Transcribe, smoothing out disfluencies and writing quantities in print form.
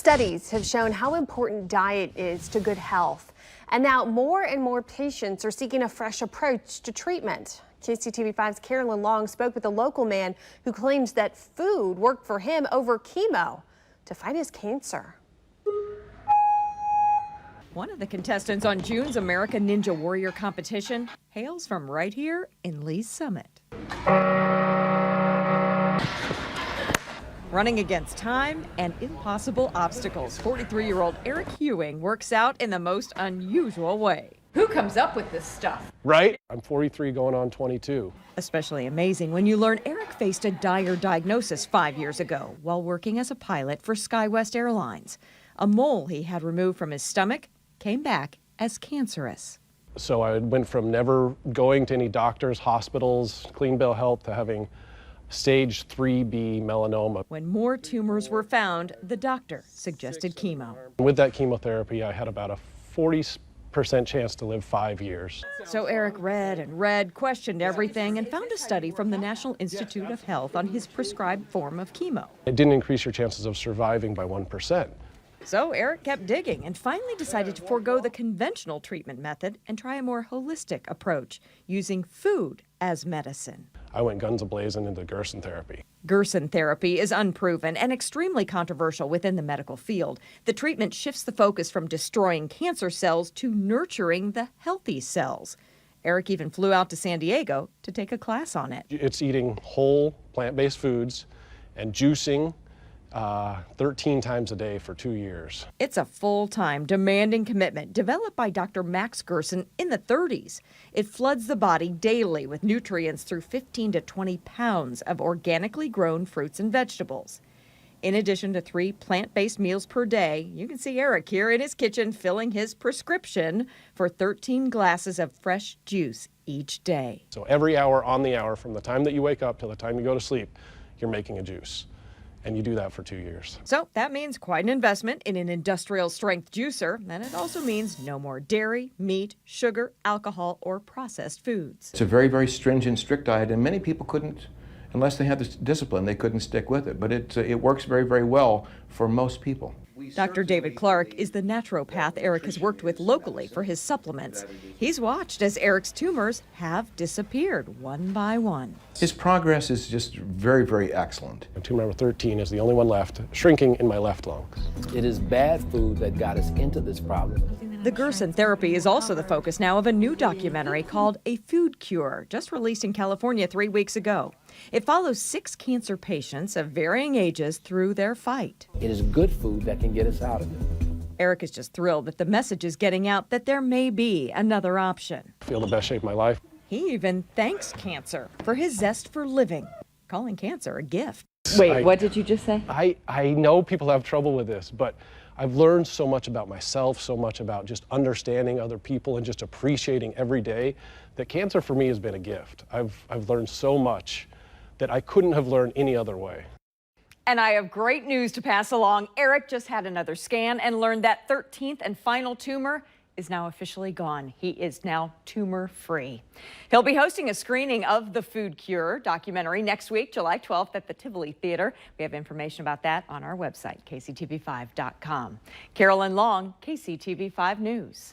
Studies have shown how important diet is to good health. And now more and more patients are seeking a fresh approach to treatment. KCTV5's Carolyn Long spoke with a local man who claims that food worked for him over chemo to fight his cancer. One of the contestants on June's American Ninja Warrior competition hails from right here in Lee's Summit. Running against time and impossible obstacles, 43-year-old Eric Hewing works out in the most unusual way. Who comes up with this stuff? Right? I'm 43 going on 22. Especially amazing when you learn Eric faced a dire diagnosis 5 years ago while working as a pilot for SkyWest Airlines. A mole he had removed from his stomach came back as cancerous. So I went from never going to any doctors, hospitals, clean bill of health to having stage 3B melanoma. When more tumors were found, the doctor suggested chemo. With that chemotherapy, I had about a 40% chance to live 5 years. So Eric read and read, questioned everything, and found a study from the National Institute of Health on his prescribed form of chemo. It didn't increase your chances of surviving by 1%. So Eric kept digging and finally decided to forego the conventional treatment method and try a more holistic approach, using food as medicine. I went guns a-blazing into Gerson therapy. Gerson therapy is unproven and extremely controversial within the medical field. The treatment shifts the focus from destroying cancer cells to nurturing the healthy cells. Eric even flew out to San Diego to take a class on it. It's eating whole plant-based foods and juicing 13 times a day for 2 years. It's a full-time, demanding commitment developed by Dr. Max Gerson in the 30s. It floods the body daily with nutrients through 15 to 20 pounds of organically grown fruits and vegetables. In addition to 3 plant-based meals per day, you can see Eric here in his kitchen filling his prescription for 13 glasses of fresh juice each day. So every hour on the hour, from the time that you wake up till the time you go to sleep, you're making a juice. And you do that for 2 years. So that means quite an investment in an industrial strength juicer, and it also means no more dairy, meat, sugar, alcohol, or processed foods. It's a very, very stringent, strict diet, and many people couldn't, unless they had the discipline, they couldn't stick with it. But it works very, very well for most people. Dr. David Clark is the naturopath Eric has worked with locally for his supplements. He's watched as Eric's tumors have disappeared one by one. His progress is just very, very excellent. Tumor number 13 is the only one left, shrinking in my left lung. It is bad food that got us into this problem. The Gerson therapy is also the focus now of a new documentary called A Food Cure, just released in California 3 weeks ago. It follows 6 cancer patients of varying ages through their fight. It is good food that can get us out of it. Eric is just thrilled that the message is getting out that there may be another option. I feel the best shape of my life. He even thanks cancer for his zest for living, calling cancer a gift. Wait, what did you just say? I know people have trouble with this, but I've learned so much about myself, so much about just understanding other people and just appreciating every day, that cancer for me has been a gift. I've learned so much that I couldn't have learned any other way. And I have great news to pass along. Eric just had another scan and learned that 13th and final tumor is now officially gone. He is now tumor-free. He'll be hosting a screening of The Food Cure documentary next week, July 12th at the Tivoli Theater. We have information about that on our website, kctv5.com. Carolyn Long, KCTV5 News.